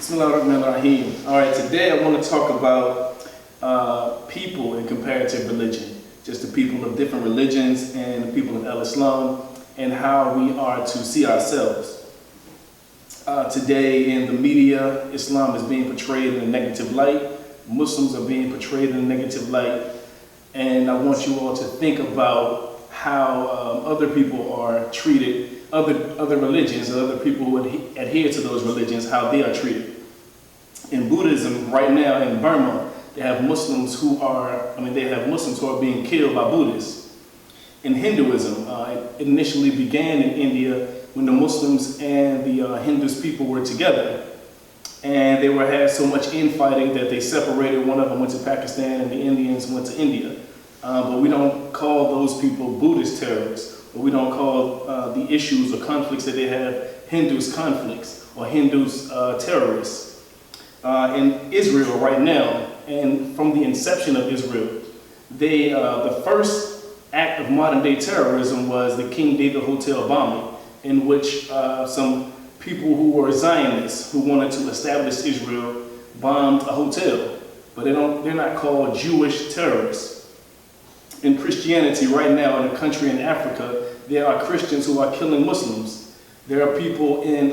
Bismillahirrahmanirrahim. All right, today I want to talk about people in comparative religion, just the people of different religions and the people of Islam, and how we are to see ourselves. Today in the media, Islam is being portrayed in a negative light. Muslims are being portrayed in a negative light. And I want you all to think about how other people are treated, other religions, other people who adhere to those religions, how they are treated. In Buddhism, right now in Burma, they have Muslims who are being killed by Buddhists. In Hinduism, it initially began in India when the Muslims and the Hindus people were together. And they had so much infighting that they separated. One of them went to Pakistan and the Indians went to India. But we don't call those people Buddhist terrorists, or we don't call the issues or conflicts that they have Hindus conflicts or Hindus terrorists. In Israel right now, and from the inception of Israel, the first act of modern day terrorism was the King David Hotel bombing, in which some people who were Zionists, who wanted to establish Israel, bombed a hotel. But they're not called Jewish terrorists. In Christianity right now in a country in Africa, there are Christians who are killing Muslims. There are people in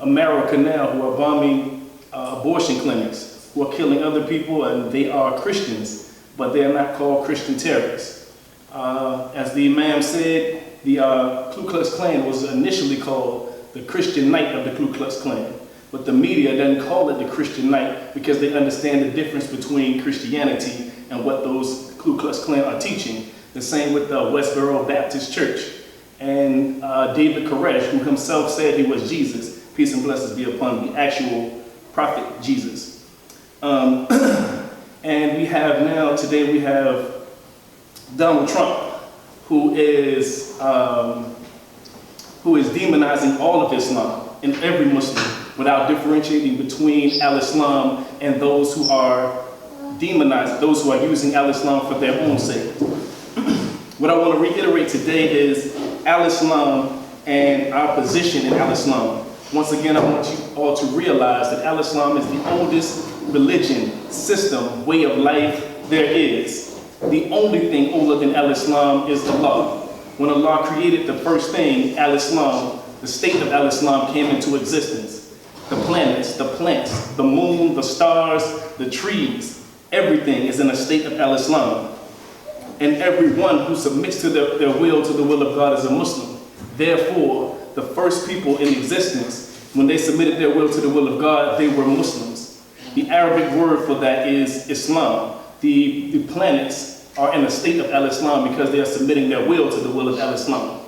America now who are bombing abortion clinics, who are killing other people, and they are Christians, but they are not called Christian terrorists. As the Imam said, the Ku Klux Klan was initially called the Christian Knight of the Ku Klux Klan, but the media doesn't call it the Christian Knight because they understand the difference between Christianity and what those Ku Klux Klan are teaching. The same with the Westboro Baptist Church. And David Koresh, who himself said he was Jesus, peace and blessings be upon the actual prophet Jesus. And today we have Donald Trump, who is demonizing all of Islam and every Muslim without differentiating between al-Islam and those who are demonized, those who are using al-Islam for their own sake. What I want to reiterate today is al-Islam and our position in al-Islam. Once again, I want you all to realize that al-Islam is the oldest religion, system, way of life there is. The only thing older than al-Islam is Allah. When Allah created the first thing, al-Islam, the state of al-Islam came into existence. The planets, the plants, the moon, the stars, the trees, everything is in a state of al-Islam. And everyone who submits to their will to the will of God is a Muslim. Therefore, the first people in existence, when they submitted their will to the will of God, they were Muslims. The Arabic word for that is Islam. The planets are in a state of al-Islam because they are submitting their will to the will of al-Islam.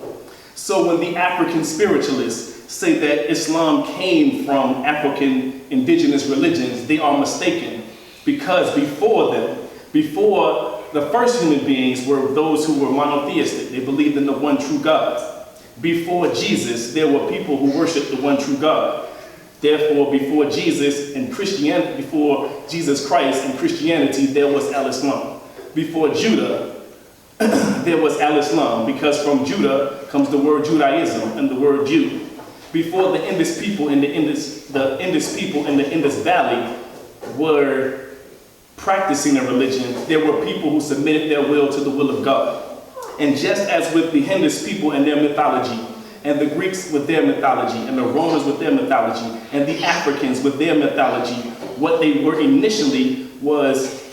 So when the African spiritualists say that Islam came from African indigenous religions, they are mistaken. Because before the first human beings were those who were monotheistic. They believed in the one true God. Before Jesus, there were people who worshiped the one true God. Therefore, before Jesus Christ and Christianity, there was al-Islam. Before Judah, there was al-Islam, because from Judah comes the word Judaism and the word Jew. Before the Indus people in the Indus Valley were practicing a religion, there were people who submitted their will to the will of God. And just as with the Hindus people and their mythology, and the Greeks with their mythology, and the Romans with their mythology, and the Africans with their mythology, what they were initially was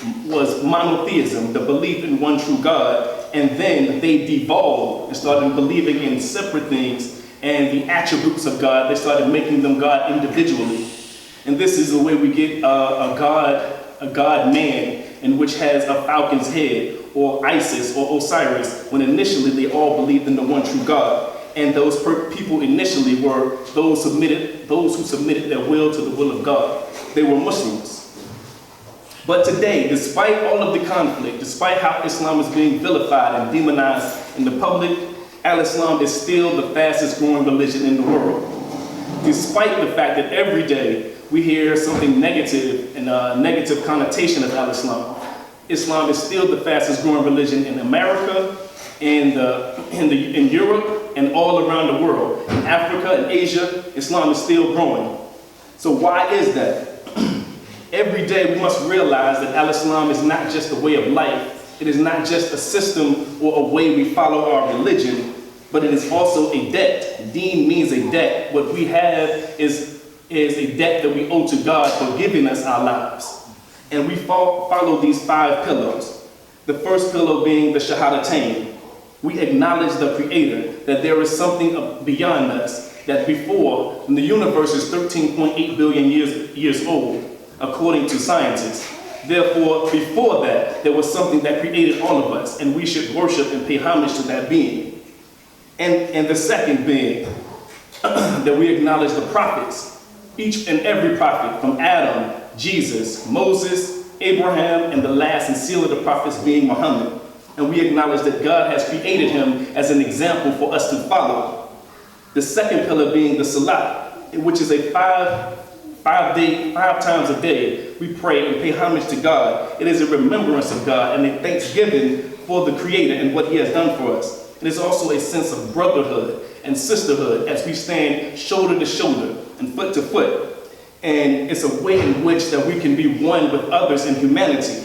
monotheism, the belief in one true God, and then they devolved and started believing in separate things, and the attributes of God, they started making them God individually. And this is the way we get a God man, in which has a falcon's head, or Isis, or Osiris, when initially they all believed in the one true God. And those people initially were those who submitted their will to the will of God. They were Muslims. But today, despite all of the conflict, despite how Islam is being vilified and demonized in the public, al-Islam is still the fastest growing religion in the world. Despite the fact that every day we hear something negative and a negative connotation of al-Islam, Islam is still the fastest growing religion in America, in Europe, and all around the world. In Africa and Asia, Islam is still growing. So why is that? Every day we must realize that Al-Islam is not just a way of life. It is not just a system or a way we follow our religion, but it is also a debt. Deen means a debt. What we have is a debt that we owe to God for giving us our lives. And we follow these 5 pillars. The first pillar being the Shahadatain. We acknowledge the Creator, that there is something beyond us, that before, when the universe is 13.8 billion years old, according to scientists. Therefore, before that, there was something that created all of us, and we should worship and pay homage to that being. And the second being, that we acknowledge the prophets, each and every prophet, from Adam, Jesus, Moses, Abraham, and the last and seal of the prophets being Muhammad. And we acknowledge that God has created him as an example for us to follow. The second pillar being the Salat, which is a 5 times a day, we pray and pay homage to God. It is a remembrance of God and a thanksgiving for the Creator and what he has done for us. It is also a sense of brotherhood and sisterhood as we stand shoulder to shoulder and foot to foot. And it's a way in which that we can be one with others in humanity.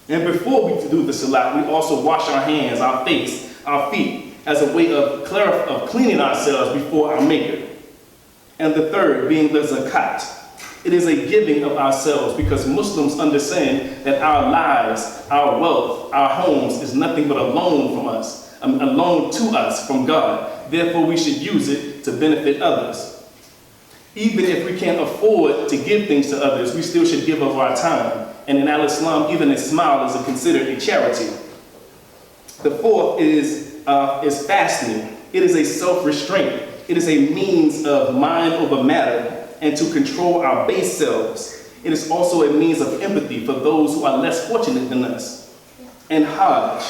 And before we do the Salat, we also wash our hands, our face, our feet, as a way of cleaning ourselves before our Maker. And the third being the Zakat. It is a giving of ourselves, because Muslims understand that our lives, our wealth, our homes is nothing but a loan from us, a loan to us from God. Therefore, we should use it to benefit others. Even if we can't afford to give things to others, we still should give of our time. And in Al-Islam, even a smile is considered a charity. The fourth is fasting. It is a self-restraint. It is a means of mind over matter and to control our base selves. It is also a means of empathy for those who are less fortunate than us. And Hajj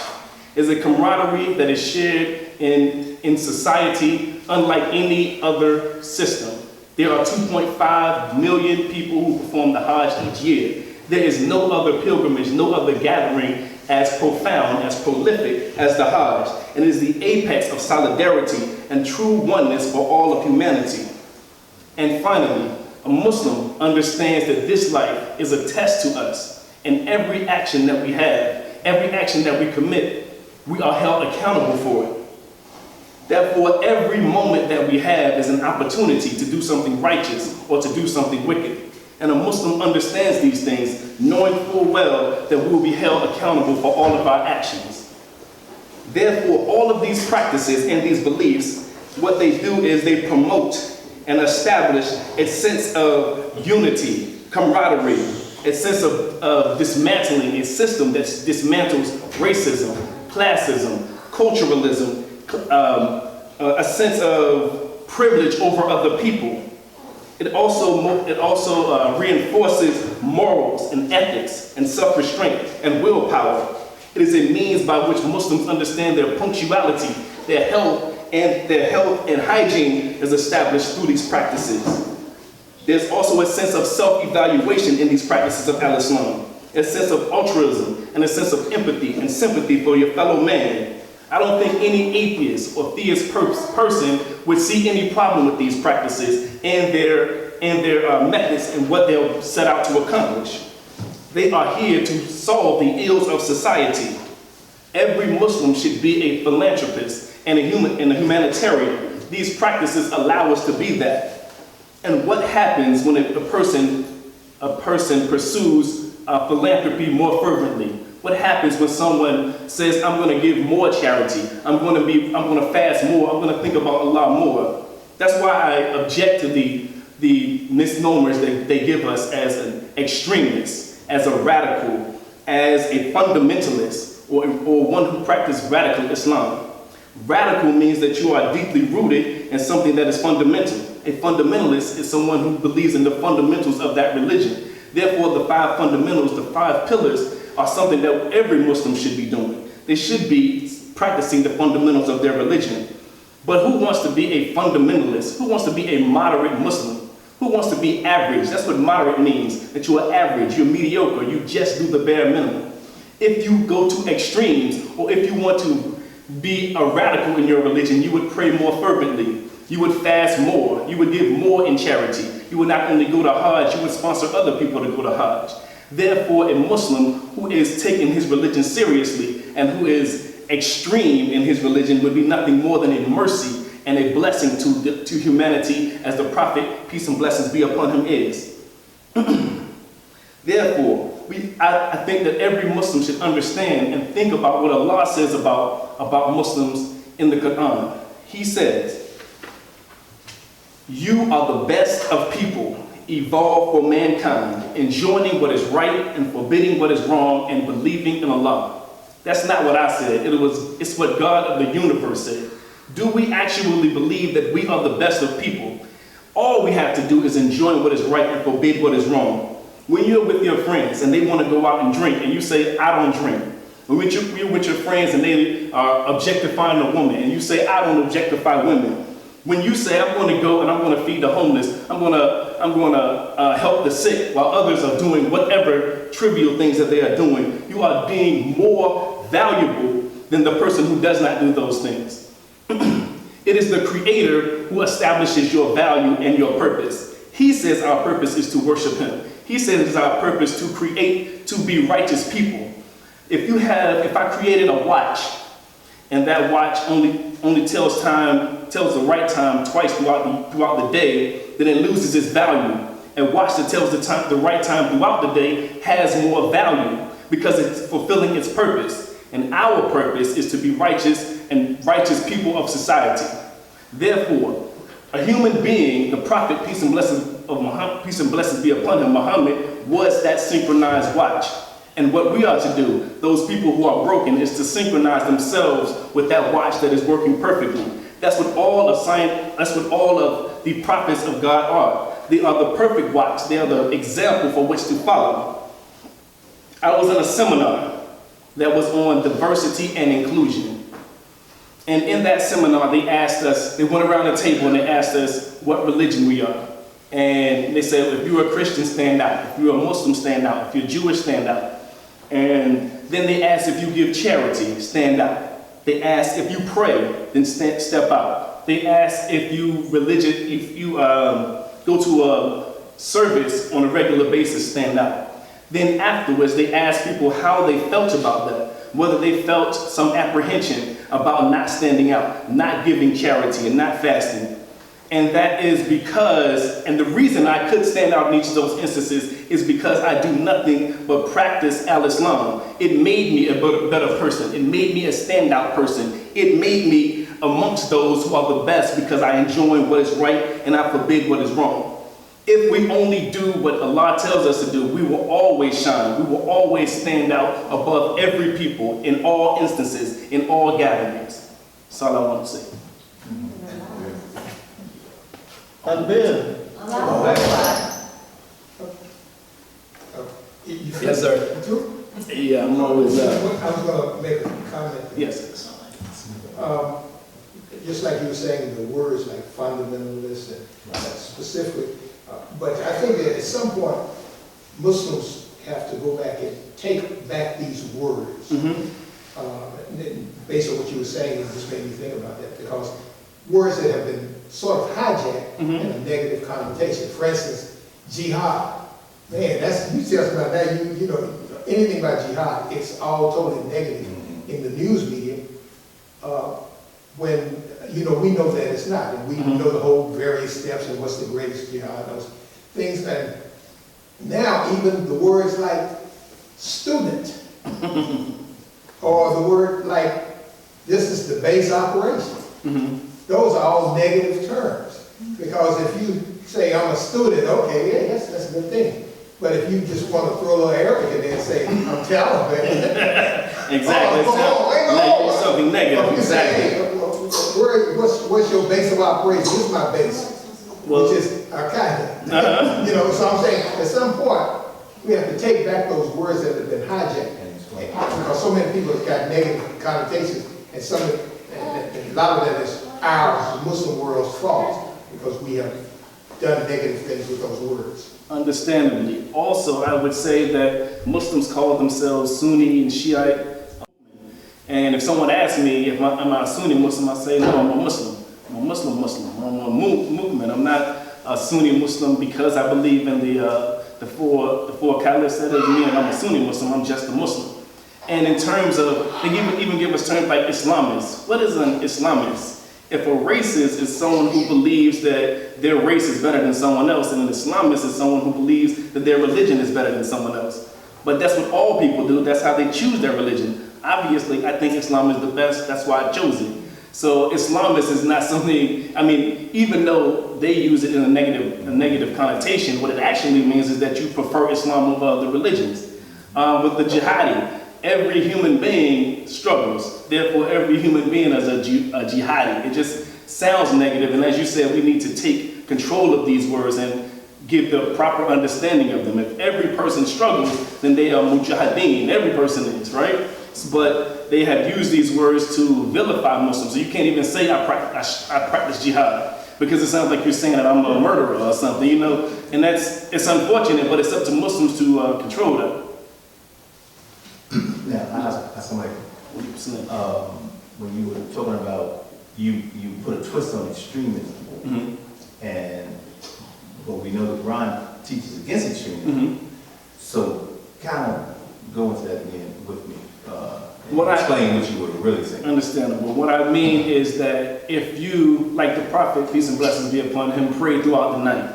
is a camaraderie that is shared in society unlike any other system. There are 2.5 million people who perform the Hajj each year. There is no other pilgrimage, no other gathering as profound, as prolific as the Hajj. And it is the apex of solidarity and true oneness for all of humanity. And finally, a Muslim understands that this life is a test to us. And every action that we have, every action that we commit, we are held accountable for it. Therefore, every moment that we have is an opportunity to do something righteous or to do something wicked. And a Muslim understands these things, knowing full well that we will be held accountable for all of our actions. Therefore, all of these practices and these beliefs, what they do is they promote and establish a sense of unity, camaraderie, a sense of dismantling a system that dismantles racism, classism, culturalism, a sense of privilege over other people. It also reinforces morals and ethics and self-restraint and willpower. It is a means by which Muslims understand their punctuality, their health and hygiene is established through these practices. There's also a sense of self-evaluation in these practices of Al-Islam, a sense of altruism and a sense of empathy and sympathy for your fellow man. I don't think any atheist or theist person would see any problem with these practices and their methods and what they'll set out to accomplish. They are here to solve the ills of society. Every Muslim should be a philanthropist and a humanitarian. These practices allow us to be that. And what happens when a person pursues philanthropy more fervently? What happens when someone says, I'm going to give more charity, I'm going to fast more, I'm going to think about Allah more? That's why I object to the misnomers that they give us as an extremist, as a radical, as a fundamentalist, or one who practices radical Islam. Radical means that you are deeply rooted in something that is fundamental. A fundamentalist is someone who believes in the fundamentals of that religion. Therefore, the 5 fundamentals, the 5 pillars, are something that every Muslim should be doing. They should be practicing the fundamentals of their religion. But who wants to be a fundamentalist? Who wants to be a moderate Muslim? Who wants to be average? That's what moderate means, that you are average, you're mediocre, you just do the bare minimum. If you go to extremes, or if you want to be a radical in your religion, you would pray more fervently, you would fast more, you would give more in charity, you would not only go to Hajj, you would sponsor other people to go to Hajj. Therefore, a Muslim who is taking his religion seriously and who is extreme in his religion would be nothing more than a mercy and a blessing to humanity, as the Prophet, peace and blessings be upon him, is. Therefore, I think that every Muslim should understand and think about what Allah says about Muslims in the Quran. He says, "You are the best of people, evolved for mankind, enjoining what is right and forbidding what is wrong, and believing in Allah." That's not what I said. It's what God of the universe said. Do we actually believe that we are the best of people? All we have to do is enjoy what is right and forbid what is wrong. When you're with your friends and they want to go out and drink and you say, "I don't drink." When you're with your friends and they are objectifying a woman and you say, "I don't objectify women." When you say, "I'm going to go and I'm going to feed the homeless, I'm going to help the sick," while others are doing whatever trivial things that they are doing, you are being more valuable than the person who does not do those things. It is the Creator who establishes your value and your purpose. He says our purpose is to worship Him. He says it is our purpose to create, to be righteous people. If I created a watch, and that watch only tells the right time twice throughout the day, then it loses its value. A watch that tells the right time throughout the day has more value because it's fulfilling its purpose. And our purpose is to be righteous and righteous people of society. Therefore, a human being, the Prophet, peace and blessings be upon him, Muhammad, was that synchronized watch. And what we are to do, those people who are broken, is to synchronize themselves with that watch that is working perfectly. That's what all of the prophets of God are. They are the perfect watch. They are the example for which to follow. I was in a seminar that was on diversity and inclusion. And in that seminar, they went around the table and they asked us what religion we are. And they said, if you're a Christian, stand out. If you're a Muslim, stand out. If you're Jewish, stand out. And then they asked if you give charity, stand out. They asked if you pray, then step out. They asked if you go to a service on a regular basis, stand out. Then afterwards, they asked people how they felt about that, whether they felt some apprehension about not standing out, not giving charity, and not fasting. And that is because, and the reason I could stand out in each of those instances is because I do nothing but practice al-Islam. It made me a better person. It made me a standout person. It made me amongst those who are the best because I enjoy what is right and I forbid what is wrong. If we only do what Allah tells us to do, we will always shine. We will always stand out above every people in all instances, in all gatherings. That's all I want to say. Yes, sir. Yeah, I'm always I was going to make a comment. Yes. Just like you were saying, the words like fundamentalist and specific. But I think that at some point, Muslims have to go back and take back these words. Based on what you were saying, it just made me think about that, because words that have been sort of hijacked in a negative connotation. For instance, jihad. Man, you tell us about that, you know, anything about jihad, it's all totally negative in the news media. When, you know, we know that it's not, and we know the whole various steps and what's the greatest jihad, those things. And now even the words like student, or the word like, this is the base operation. Those are all negative terms. Because if you say, I'm a student, okay, yeah, that's a good thing. But if you just want to throw a little Arabic in there and say, I'm Taliban. Exactly. Something negative. Exactly. What's your base of operation? This is my base, which is Al-Qaeda. You know, so I'm saying at some point we have to take back those words that have been hijacked, because so many people have got negative connotations, and a lot of that is our Muslim world's fault, because we have done negative things with those words. Understandably. Also, I would say that Muslims call themselves Sunni and Shiite. And if someone asks me if am I a Sunni Muslim, I say, no, I'm a Muslim. I'm a Muslim. I'm a movement. I'm not a Sunni Muslim because I believe in the four caliphs. That doesn't mean I'm a Sunni Muslim. I'm just a Muslim. And in terms of, they even give us terms like Islamists. What is an Islamist? If a racist is someone who believes that their race is better than someone else, and an Islamist is someone who believes that their religion is better than someone else. But that's what all people do. That's how they choose their religion. Obviously, I think Islam is the best. That's why I chose it. So Islamist is not something, I mean, even though they use it in a negative connotation, what it actually means is that you prefer Islam over other religions. With the jihadi, every human being struggles. Therefore, every human being is a jihadi. It just sounds negative. And as you said, we need to take control of these words and give the proper understanding of them. If every person struggles, then they are mujahideen. Every person is, right? But they have used these words to vilify Muslims. So you can't even say I practice jihad, because it sounds like you're saying that I'm a murderer or something, you know? And it's unfortunate, but it's up to Muslims to control that. Now, I have somebody, when you were talking about, you put a twist on extremism, but we know the Quran teaches against extremism. So kind of go into that again with me. Explain what you were really saying. Understandable. What I mean is that if you, like the Prophet, peace and blessings be upon him, prayed throughout the night.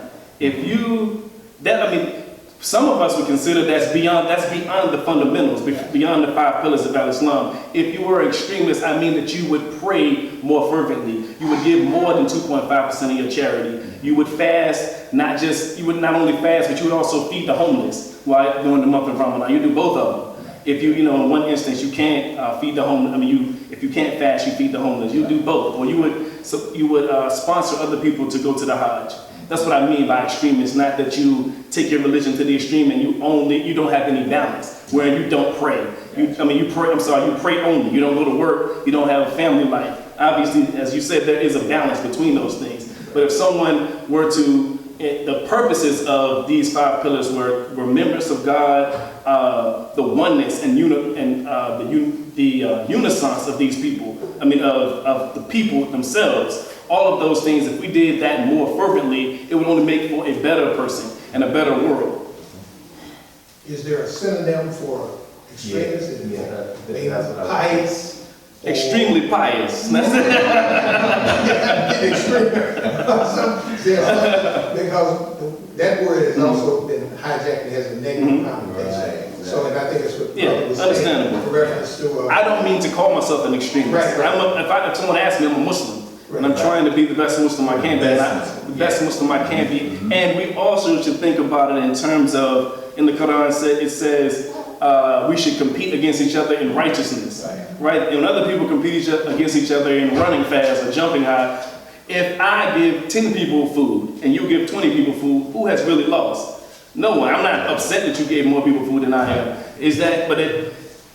Some of us would consider that's beyond the fundamentals, beyond the 5 pillars of Islam. If you were an extremist, I mean that you would pray more fervently. You would give more than 2.5% of your charity. You would fast, you would not only fast, but you would also feed the homeless during the month of Ramadan. You do both of them. If in one instance, you can't feed the homeless, if you can't fast, you feed the homeless. You do both. Or you would sponsor other people to go to the Hajj. That's what I mean by extremists, not that you take your religion to the extreme and you don't have any balance, where you don't pray. You pray only. You don't go to work, you don't have a family life. Obviously, as you said, there is a balance between those things. But if someone were to, the purposes of these 5 pillars were remembrance of God, the oneness and the unisons of these people, of the people themselves, all of those things, if we did that more fervently, it would only make for a better person and a better world. Is there a synonym for extremist? That's what pious? Extremely pious. Extreme. Because that word has also been hijacked and has a negative connotation. Right. So, and I think it's what was understandable. In reference to. I don't mean to call myself an extremist. Right. If someone asks me, I'm a Muslim. And I'm trying to be the best Muslim I can be. The best Muslim I can be. And we also should think about it in terms of, in the Quran it says we should compete against each other in righteousness. Right? And when other people compete against each other in running fast or jumping high, if I give 10 people food and you give 20 people food, who has really lost? No one. I'm not upset that you gave more people food than I am.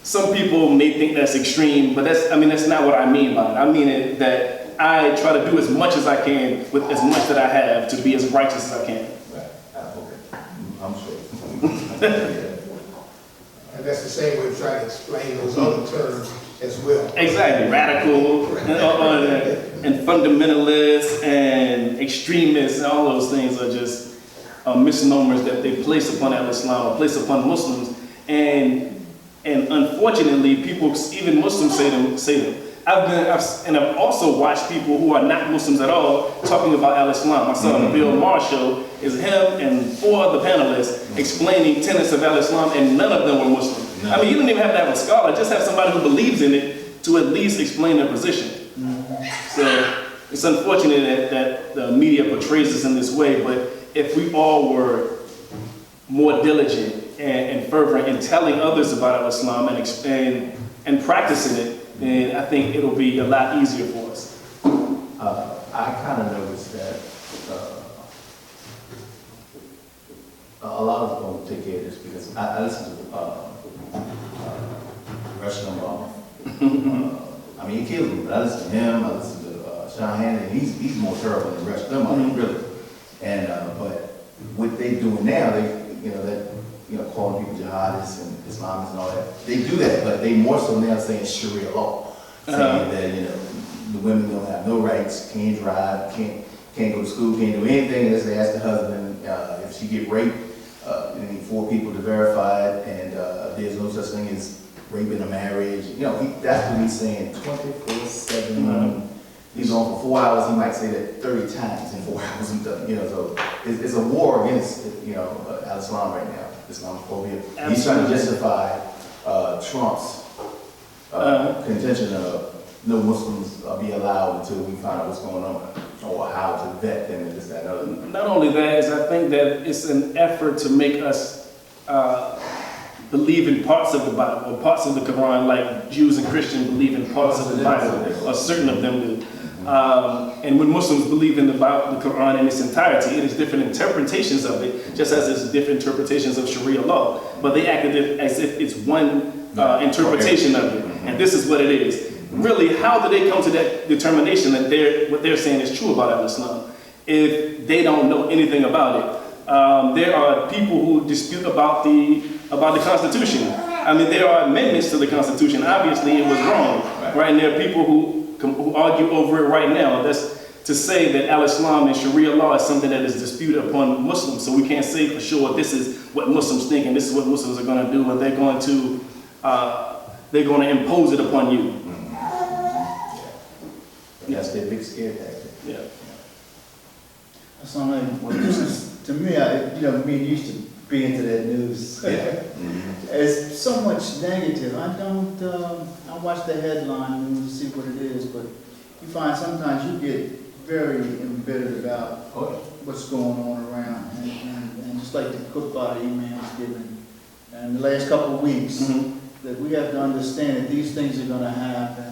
Some people may think that's extreme, but that's not what I mean by it. I mean that I try to do as much as I can with as much that I have to be as righteous as I can. Right. Okay. I'm sure. And that's the same way of trying to explain those other terms as well. Exactly. Radical and fundamentalist and extremists and all those things are just misnomers that they place upon Islam or place upon Muslims. And unfortunately, people, even Muslims say them. I've also watched people who are not Muslims at all talking about Al-Islam. I saw on the Bill Maher show, is him and 4 other panelists explaining tenets of Al-Islam, and none of them were Muslim. No. You don't even have to have a scholar, just have somebody who believes in it to at least explain their position. So it's unfortunate that the media portrays us in this way, but if we all were more diligent and fervent in telling others about Al-Islam and practicing it, then I think it'll be a lot easier for us. I kind of noticed that a lot of us don't take care of this because I listen to Rush Limbaugh. He kills me, but I listen to him. I listen to Sean Hannity. He's more terrible than Rush Limbaugh, really. And but what they doing now, calling people jihadists and Islamists and all that. They do that, but they more so now saying Sharia law, saying that the women don't have no rights, can't drive, can't can't go to school, can't do anything unless they ask the husband. If she get raped, you need 4 people to verify it, and there's no such thing as rape in a marriage. You know, that's what he's saying 24/7. He's on for 4 hours, he might say that 30 times in 4 hours and done. You know, so it's a war against, you know, Al-Islam right now, Islamophobia. Absolutely. He's trying to justify Trump's contention of no Muslims be allowed until we find out what's going on, or how to vet them and this, that, and other. Not only that, is I think that it's an effort to make us believe in parts of the Bible, or parts of the Quran, like Jews and Christians believe in parts of the Bible, or certain of them do. And when Muslims believe in the Bible, the Quran in its entirety, it is different interpretations of it, just as there's different interpretations of Sharia law. But they act as if it's one interpretation of it, and this is what it is. Really, how do they come to that determination that what they're saying is true about Al-Islam if they don't know anything about it? There are people who dispute about the Constitution. I mean, there are amendments to the Constitution. Obviously, it was wrong, right? And there are people who argue over it right now. That's to say that Al-Islam and Sharia law is something that is disputed upon Muslims. So we can't say for sure this is what Muslims think and this is what Muslims are going to do, and they're going to impose it upon you. That's their big scare tactic. Yeah. To me, me used to be into that news. It's so much negative. I watch the headline news to see what it is, but you find sometimes you get very embittered about what's going on around, and just like the cook body email was given, and the last couple of weeks, that we have to understand that these things are going to happen.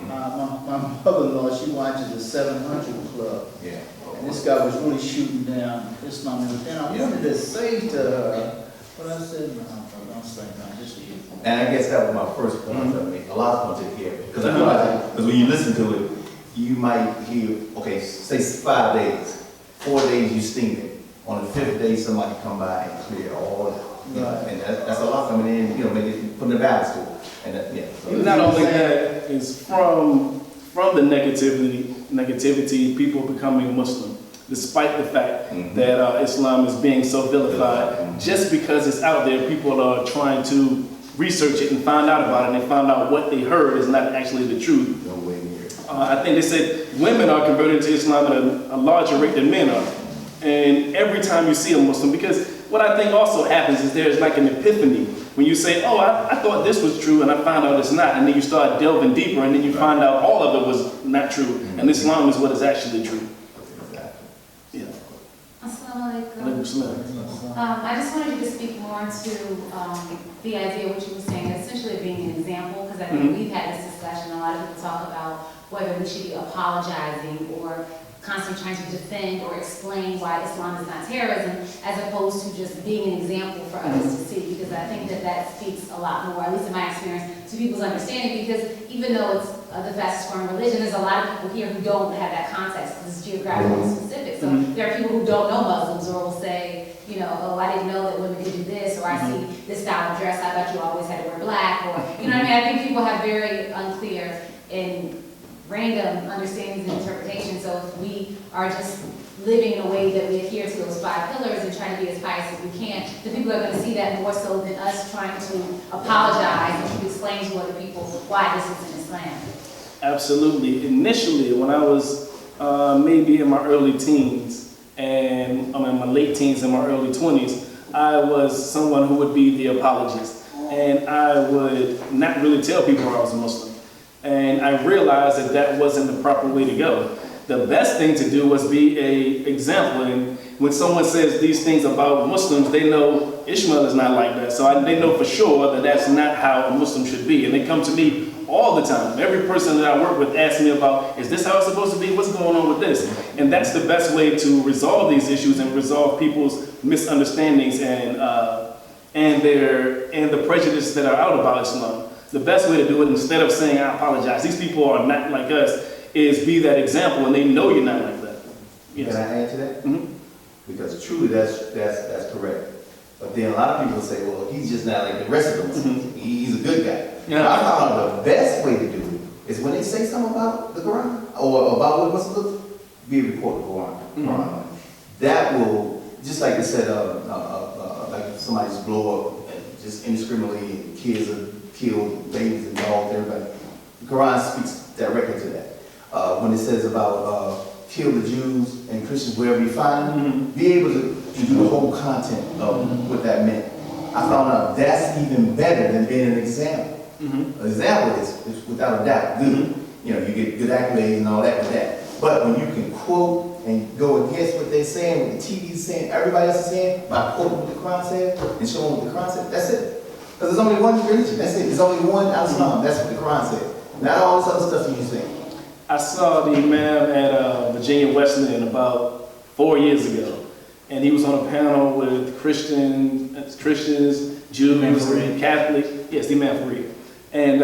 My mother-in-law, she watches the 700 Club. Yeah. And this guy was really shooting down Islam. And I wanted to say to her, but I said, no, don't say no, just leave. And I guess that was my first point. I mean, a lot of people take care of it. Because when you listen to it, you might hear, okay, say 5 days. 4 days you steam it. On the 5th day, somebody come by and clear all that. And that's a lot coming in, putting a balance to it. And so not only that, is from the negativity, people becoming Muslim, despite the fact that Islam is being so vilified. Just because it's out there, people are trying to research it and find out about it, and they find out what they heard is not actually the truth. No way near it. I think they said women are converted to Islam at a larger rate than men are. And every time you see a Muslim, because what I think also happens is there's like an epiphany. When you say, oh, I thought this was true, and I found out it's not, and then you start delving deeper, and then you find out all of it was not true, and Islam is what is actually true. Yeah. Assalamu alaikum. I just wanted you to speak more to the idea of what you were saying, essentially being an example, because I think we've had this discussion. A lot of people talk about whether we should be apologizing or constantly trying to defend or explain why Islam is not terrorism, as opposed to just being an example for others to see, because I think that speaks a lot more, at least in my experience, to people's understanding, because even though it's the fastest growing religion, there's a lot of people here who don't have that context, because it's geographically specific. So there are people who don't know Muslims, or will say, oh, I didn't know that women could do this, or I see this style of dress, I thought you always had to wear black, or, you know what I mean? I think people have very unclear and random understandings and interpretations. So if we are just living in a way that we adhere to those 5 pillars and trying to be as pious as we can, the people are going to see that more so than us trying to apologize and to explain to other people why this is in Islam. Absolutely. Initially, when I was maybe in my early teens, and I'm in my late teens and my early 20s, I was someone who would be the apologist. And I would not really tell people I was a Muslim. And I realized that that wasn't the proper way to go. The best thing to do was be an example. And when someone says these things about Muslims, they know Ishmael is not like that. So they know for sure that that's not how a Muslim should be. And they come to me all the time. Every person that I work with asks me about, is this how it's supposed to be? What's going on with this? And that's the best way to resolve these issues and resolve people's misunderstandings and the prejudice that are out about Islam. The best way to do it, instead of saying, I apologize, these people are not like us, is be that example, and they know you're not like that. Yes. Can I add to that? Because truly that's correct. But then a lot of people say, well, he's just not like the rest of them. He's a good guy. Yeah. I found the best way to do it is when they say something about the Quran or about what Muslims, be able to quote the Quran. That will, just like they said, like if somebody just blow up just indiscriminately, kids are killed, babies and dogs, everybody. The Quran speaks directly to that. When it says about kill the Jews and Christians wherever you find them, be able to do the whole content of what that meant. I found out that's even better than being an example. An example is without a doubt good. You know, you get good accolades and all that with that. But when you can quote and go against what they're saying, what the TV's saying, everybody else is saying, by quoting what the Quran said and showing what the Quran said, that's it. Because there's only one religion, that's it. There's only one Islam, that's what the Quran said. Not all this other stuff you say. I saw the imam at Virginia Wesleyan about 4 years ago, and he was on a panel with Christians, Jews, and Catholics. Yes, the Imam Farid. And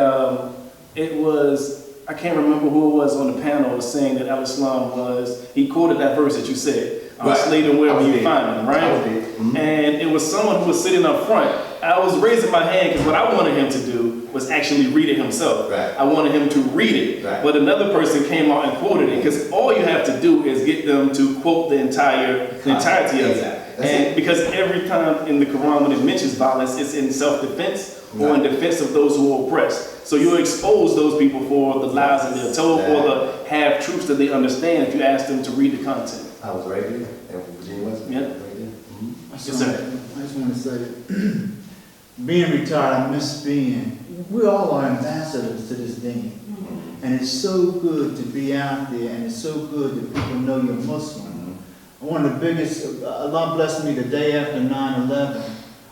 it was, I can't remember who it was on the panel was saying that Al-Islam was, he quoted that verse that you said, I'll slay them wherever you find them, right? And it was someone who was sitting up front. I was raising my hand because what I wanted him to do was actually read it himself. I wanted him to read it, but another person came out and quoted it, because all you have to do is get them to quote the entirety of it. And because every time in the Quran when it mentions violence, it's in self-defense or in defense of those who are oppressed. So you'll expose those people for the lies that they're told or the half-truths that they understand if you ask them to read the content. I was right there at Virginia West. Yeah. Right there. Yes, sir. I just want to say that being retired, I miss being, we all are ambassadors to this deen. And it's so good to be out there, and it's so good that people know you're Muslim. One of the biggest, Allah blessed me the day after 9/11.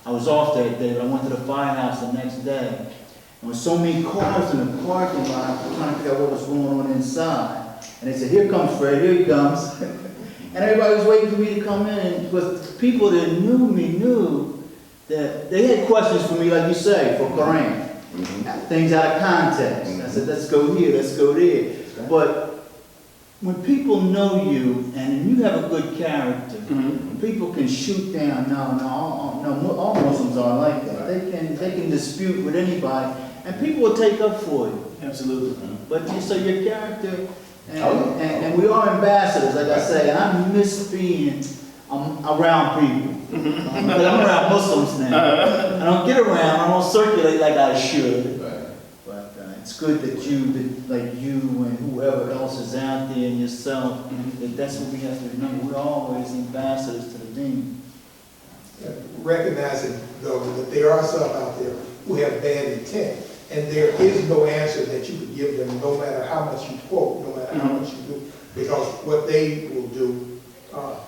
I was off that day, but I went to the firehouse the next day. There were so many cars in the parking lot, trying to figure out what was going on inside. And they said, here comes Fred, here he comes. And everybody was waiting for me to come in, because people that knew me knew that they had questions for me, like you say, for Quran. Things out of context. I said, let's go here, let's go there. But when people know you and you have a good character, people can shoot down. No, all Muslims are like that. They can dispute with anybody, and people will take up for you. Absolutely. But so your character, and we are ambassadors, like I say. And I miss being around people. But I'm around Muslims now. I don't get around. I don't circulate like I should. But it's good that like you and whoever else is out there and yourself, that's what we have to remember. We're always ambassadors to the deen. Recognizing, though, that there are some out there who have bad intent, and there is no answer that you could give them, no matter how much you quote, no matter how much you do, because what they will do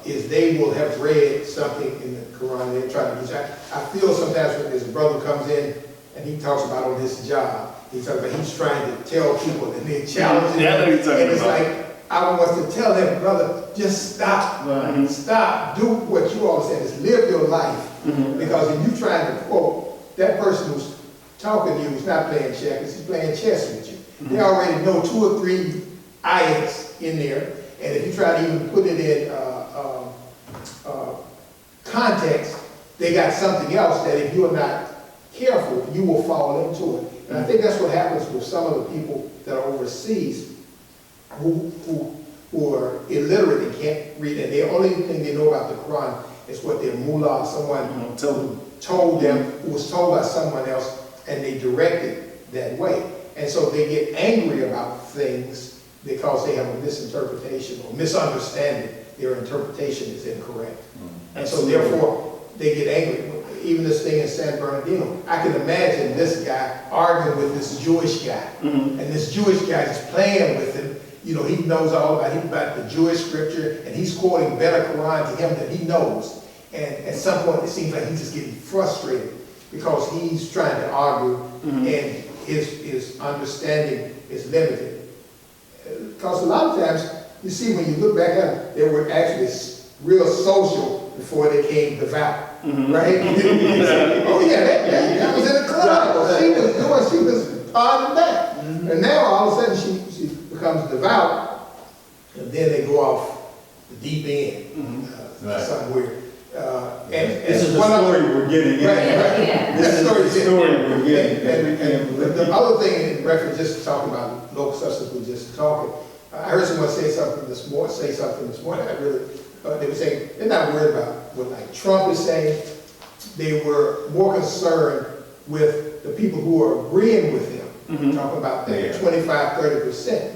is they will have read something in the Quran. They're trying to do. I feel sometimes when this brother comes in and he talks about on his job, he's trying to tell people and they're challenging him, and it's like, I want to tell them, brother, just stop. Stop. Do what you all said, is live your life. Because if you're trying to quote, that person who's talking to you is not playing checkers, he's playing chess with you. They already know 2 or 3 ayats in there, and if you try to even put it in context, they got something else that if you're not careful, you will fall into it. And I think that's what happens with some of the people that are overseas who are illiterate and can't read, and the only thing they know about the Quran is what their mullah, someone told them, who was told by someone else, and they directed that way. And so they get angry about things because they have a misinterpretation or misunderstanding. Their interpretation is incorrect. And so therefore, they get angry. Even this thing in San Bernardino, I can imagine this guy arguing with this Jewish guy. And this Jewish guy is playing with him. You know, he knows all about the Jewish scripture, and he's quoting better Quran to him than he knows. And at some point, it seems like he's just getting frustrated because he's trying to argue, and his understanding is limited. Because a lot of times, you see, when you look back at it, they were actually real social before they came devout. Right? Oh yeah, that was in the club. She was part of that. And now all of a sudden she becomes devout, and then they go off the deep end somewhere. This is the story we're getting. This is the story we're getting. And the other thing in reference, just talking about local substance, we just talking, I heard someone say something this morning. I really, they were saying they're not worried about what like Trump is saying. They were more concerned with the people who are agreeing with him, talking about that 25, 30%.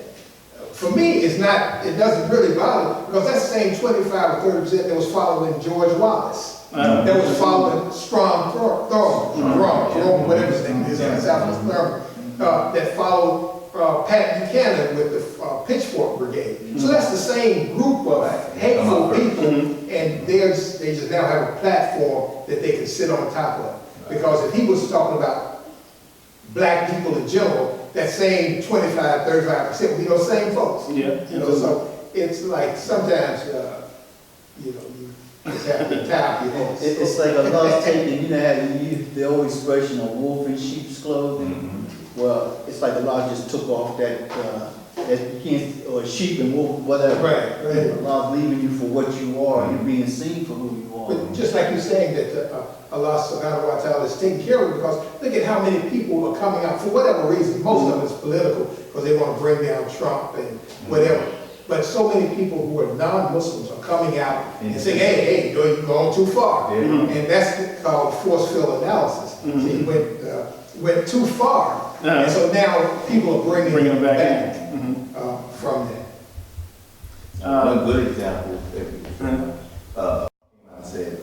For me, it doesn't really bother, because that same 25 or 30% that was following George Wallace, that was following Strom Thurmond, whatever his name is, Southwest Thurmond, that followed Pat Buchanan with the Pitchfork Brigade. So that's the same group of hateful people, and they just now have a platform that they can sit on top of. Because if he was talking about black people in general, that same 25, 35% would be those same folks. Yeah. So it's like sometimes, you just have to tap your hands. It's like a lost taking, the old expression of wolf in sheep's clothing. Well, it's like the law just took off that you can't, or sheep and wolf, whatever. Right. The law's leaving you for what you are, you're being seen for who you are. But just like you're saying that Allah subhanahu wa ta'ala is taking care of it, because look at how many people are coming out for whatever reason. Most of it is political, because they want to bring down Trump and whatever. But so many people who are non-Muslims are coming out and saying, hey, you're going too far. And that's called force-field analysis. So you went too far. And so now people are bringing them back from that. One good example, said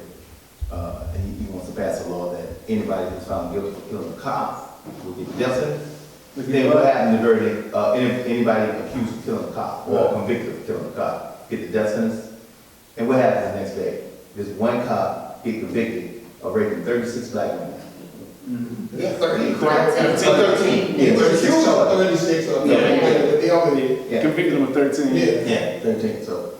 he wants to pass a law that anybody that's found guilty for killing a cop will get death sentence. Then what happened to anybody accused of killing a cop or convicted of killing a cop get the death sentence? And what happens the next day? This one cop get convicted of raping 36 black women. Yeah, 13. 13. Yeah, 36 or 36 or they already Convicted him of 13. Yeah, 13. So.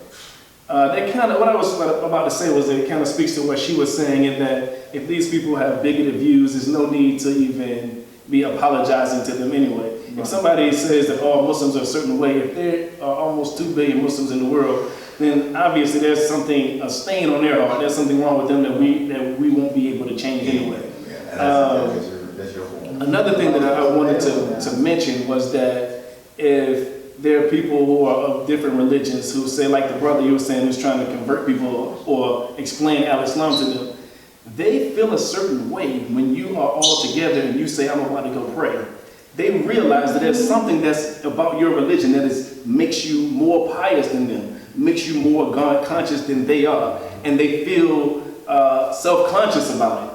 They kind of, what I was about to say was that it kind of speaks to what she was saying, in that if these people have bigoted views, there's no need to even be apologizing to them anyway. If somebody says that all Muslims are a certain way, if there are almost 2 billion Muslims in the world, then obviously there's a stain on their heart. There's something wrong with them that we won't be able to change anyway. That's your point. Another thing that I wanted to mention was that if there are people who are of different religions who say, like the brother you were saying who's trying to convert people or explain Al-Islam to them, they feel a certain way when you are all together and you say, I'm about to go pray. They realize that there's something that's about your religion that makes you more pious than them, makes you more God conscious than they are, and they feel self-conscious about it.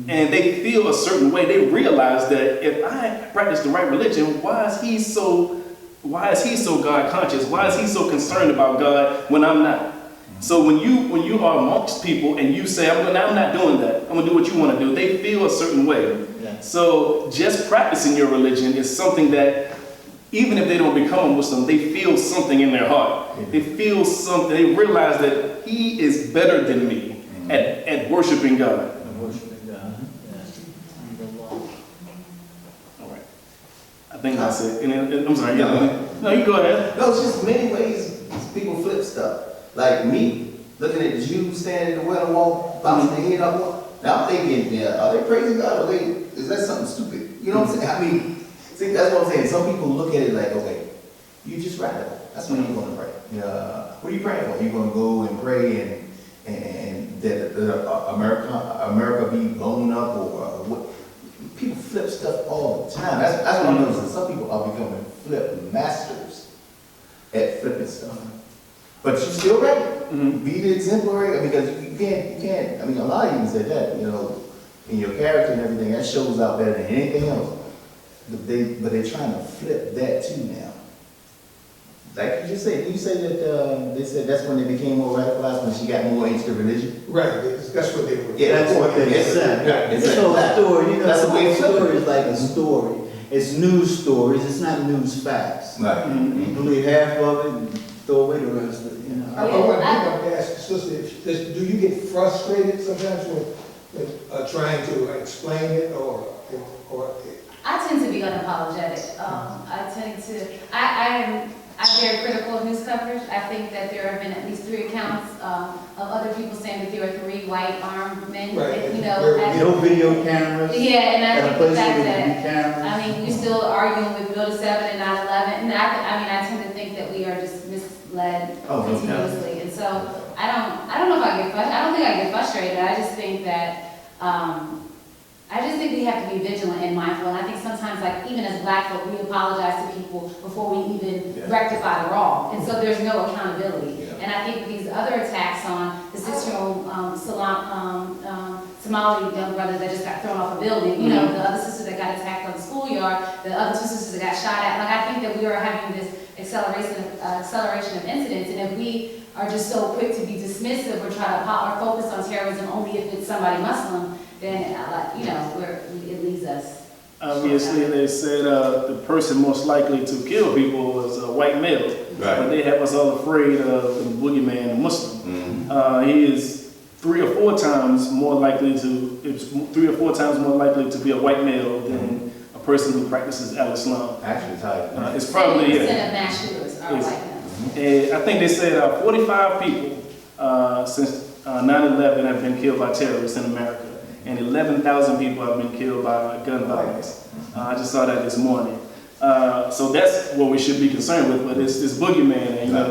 And they feel a certain way. They realize that if I practice the right religion, why is he so God conscious? Why is he so concerned about God when I'm not? So when you are amongst people and you say, I'm not doing that, I'm gonna do what you want to do, they feel a certain way. Yeah. So just practicing your religion is something that, even if they don't become a Muslim, they feel something in their heart. They feel something, they realize that he is better than me at worshiping God. I think that's it. And I'm sorry. No, you go ahead. No, it's just many ways people flip stuff. Like me, looking at the Jews standing in the wedding wall, bouncing their head up. Now I'm thinking, are they praising God, or is that something stupid? You know what I'm saying? I mean, see, that's what I'm saying. Some people look at it like, okay, you just radical. That's when you're going to pray. What are you praying for? You're going to go and pray and that America be blown up, or what? People flip stuff all the time. That's what I'm noticing. Some people are becoming flip masters at flipping stuff. But you still ready. Be the exemplary, because you can't, I mean, a lot of you said that, in your character and everything, that shows out better than anything else. But they're trying to flip that too now. Like you just said, you say that they said that's when they became more radicalized, when she got more into the religion? Right, that's what they were. Yeah, that's what they said. It's a story, that's the way a story is like a story. It's news stories, it's not news facts. Right. You believe half of it and throw away the rest of it, I want to ask the sister, do you get frustrated sometimes with trying to explain it or I tend to be unapologetic. I'm very critical of news coverage. I think that there have been at least 3 accounts of other people saying that there were 3 white armed men. Right. No video cameras. Yeah, and I think the fact that, cameras. I mean, we're still arguing with Bill 7 and 9/11. And I tend to think that we are just led Oh, no doubt. continuously. And so I don't know if I get frustrated. I don't think I get frustrated. I just think that, we have to be vigilant and mindful. And I think sometimes, like, even as Black folk, we apologize to people before we even rectify the wrong. And so there's no accountability. Yeah. And I think these other attacks on the 6-year-old Somali young brother that just got thrown off a building, you know, the other sister that got attacked on the schoolyard, the other 2 sisters that got shot at. Like, I think that we are having this acceleration of incidents. And if we are just so quick to be dismissive or try to or focus on terrorism only if it's somebody Muslim, then, you know, it leaves us. Obviously, they said the person most likely to kill people was a white male. Right. But they have us all afraid of the boogeyman, the Muslim. He is 3 or 4 times more likely to be a white male than a person who practices Al-Islam. Actually, it's high. It's probably, 70% of mass shooters are white males. And I think they said 45 people since 9/11 have been killed by terrorists in America, and 11,000 people have been killed by gun violence. I just saw that this morning. So that's what we should be concerned with, but it's this boogeyman, you know,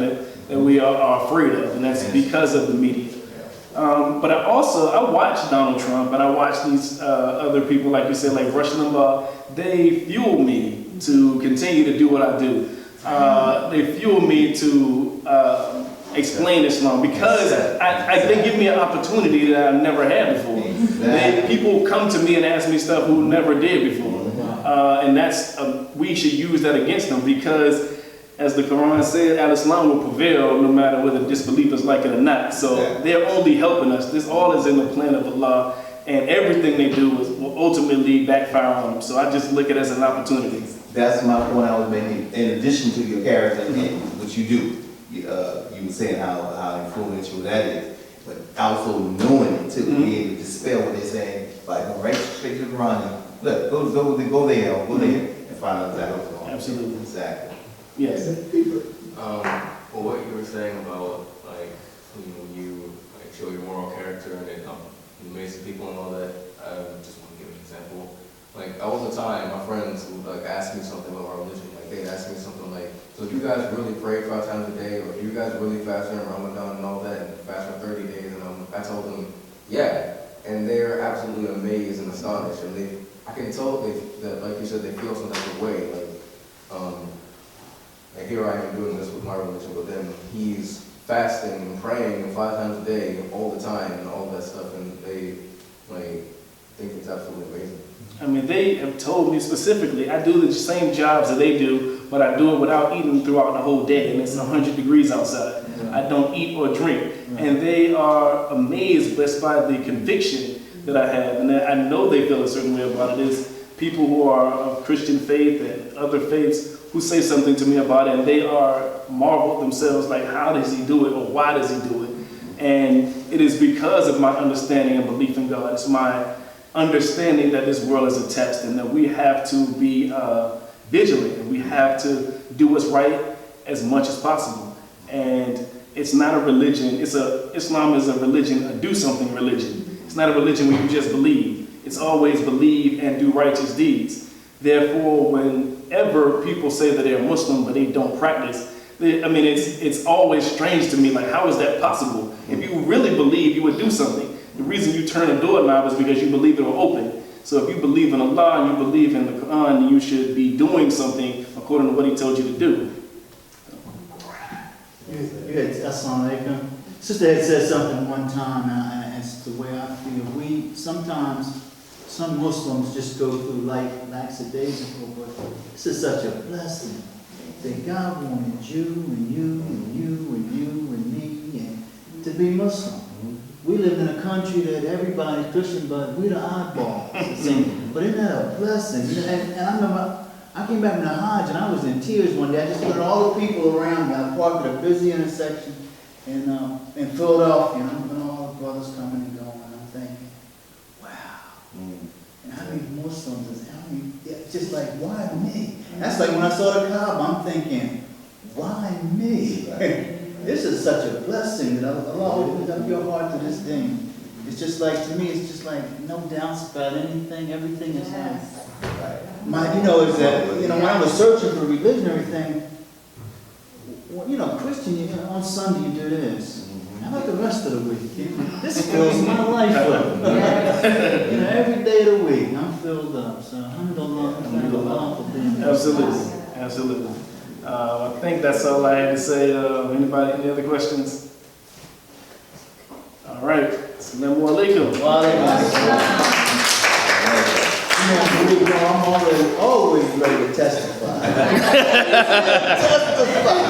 that we are afraid of, and that's because of the media. But I watch Donald Trump, and I watch these other people, like you said, like Rush Limbaugh. They fuel me to continue to do what I do. They fuel me to explain Islam because they give me an opportunity that I've never had before. People come to me and ask me stuff who never did before. And that's, we should use that against them because, as the Quran said, Al-Islam will prevail no matter whether disbelievers like it or not. So they're only helping us. This all is in the plan of Allah, and everything they do will ultimately backfire on them. So I just look at it as an opportunity. That's my point I was making. In addition to your character, which you do, you were saying how influential that is, but also knowing it too, being able to dispel what they're saying, like go right straight to the Quran. Look, go there, and find out exactly what's going on. Absolutely. Exactly. Yes. Well, what you were saying about, like, when you like show your moral character and it amazes people and all that, I just want to give an example. Like, all the time, my friends would like ask me something about my religion. Like, they'd ask me something like, so do you guys really pray 5 times a day, or do you guys really fast during Ramadan and all that, and fast for 30 days? And I told them, yeah. And they're absolutely amazed and astonished. And I can tell that, like you said, they feel some type of way. Like here I am doing this with my religion, but then he's fasting and praying 5 times a day all the time and all that stuff, and they like think it's absolutely amazing. I mean, they have told me specifically, I do the same jobs that they do, but I do it without eating throughout the whole day, and it's 100 degrees outside. I don't eat or drink, and they are amazed just by the conviction that I have, and I know they feel a certain way about it. Is people who are of Christian faith and other faiths who say something to me about it, and they are marveled themselves, like, how does he do it, or why does he do it? And it is because of my understanding and belief in God. It's my understanding that this world is a test, and that we have to be vigilant, and we have to do what's right as much as possible. And it's not a religion. Islam is a religion, a do something religion. It's not a religion where you just believe. It's always believe and do righteous deeds. Therefore, whenever people say that they're Muslim but they don't practice, it's always strange to me, like, how is that possible? If you really believe, you would do something. The reason you turn a doorknob is because you believe it will open. So if you believe in Allah and you believe in the Quran, you should be doing something according to what he told you to do. Assalamu alaikum. Sister had said something one time, and it's the way I feel. Sometimes some Muslims just go through life lackadaisical, but this is such a blessing that God wanted you and you and you and you and me and to be Muslim. We live in a country that everybody's Christian, but we're the oddball. But isn't that a blessing? And I remember I came back from the Hajj and I was in tears one day. I just looked at all the people around me. I parked at a busy intersection in Philadelphia, and all the brothers coming and going. And I'm thinking, wow. And how many Muslims it's just like, why me? That's like when I saw the Kaaba, I'm thinking, why me? This is such a blessing that Allah opens up your heart to this thing. It's just like, to me, it's just like no doubts about anything. Everything is like, when I was searching for religion and everything, well, you know, Christian, you know, on Sunday you do this. How about the rest of the week? This fills my life up. You know, every day of the week, I'm filled up. So, alhamdulillah for being Absolutely, absolutely. I think that's all I had to say. Anybody, any other questions? All right. Assalamu alaikum. I'm always ready to testify. testify.